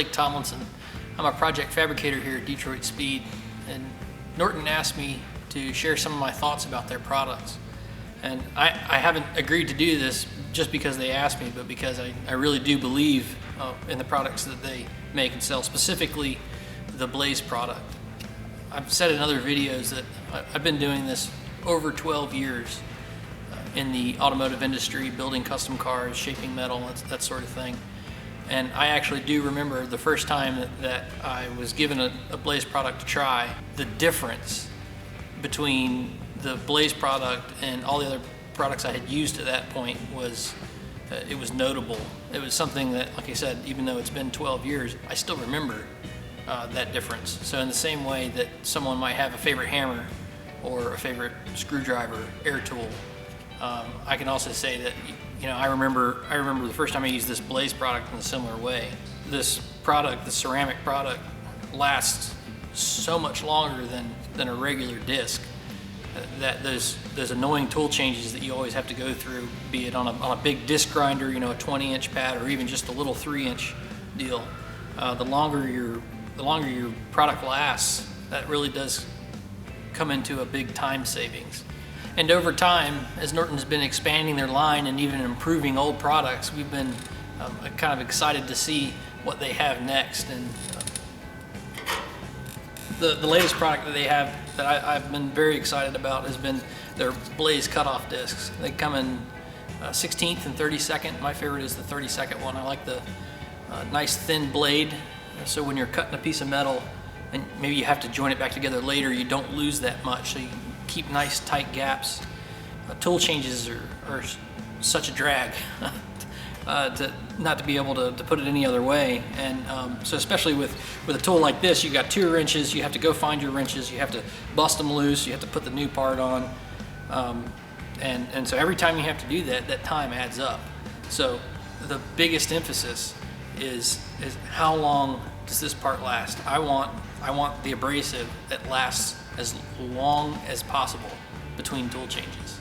Blake Tomlinson. I'm a project fabricator here at Detroit Speed, and Norton asked me to share some of my thoughts about their products. And I haven't agreed to do this just because they asked me, but because I really do believe in the products that they make and sell, specifically the Blaze product. I've said in other videos that I've been doing this over 12 years in the automotive industry, building custom cars, shaping metal, that sort of thing. And I actually do remember the first time that I was given a Blaze product to try. The difference between the Blaze product and all the other products I had used at that point was, it was notable. It was something that, like I said, even though it's been 12 years, I still remember that difference. So in the same way that someone might have a favorite hammer or a favorite screwdriver, air tool, I can also say that, I remember the first time I used this Blaze product in a similar way. This product, the ceramic product, lasts so much longer than a regular disc. That those annoying tool changes that you always have to go through, be it on a big disc grinder, a 20-inch pad, or even just a little 3-inch deal. The longer your product lasts, that really does come into a big time savings. And over time, as Norton's been expanding their line and even improving old products, we've been kind of excited to see what they have next. And the latest product that they have that I've been very excited about has been their Blaze cutoff discs. They come in 16th and 32nd. My favorite is the 32nd one. I like the nice thin blade, so when you're cutting a piece of metal and maybe you have to join it back together later, you don't lose that much, so you keep nice tight gaps. Tool changes are such a drag not to be able to put it any other way. And so especially with a tool like this, you got 2 wrenches, you have to go find your wrenches, you have to bust them loose, you have to put the new part on, and so every time you have to do that, that time adds up. So the biggest emphasis is how long does this part last? I want the abrasive that lasts as long as possible between tool changes.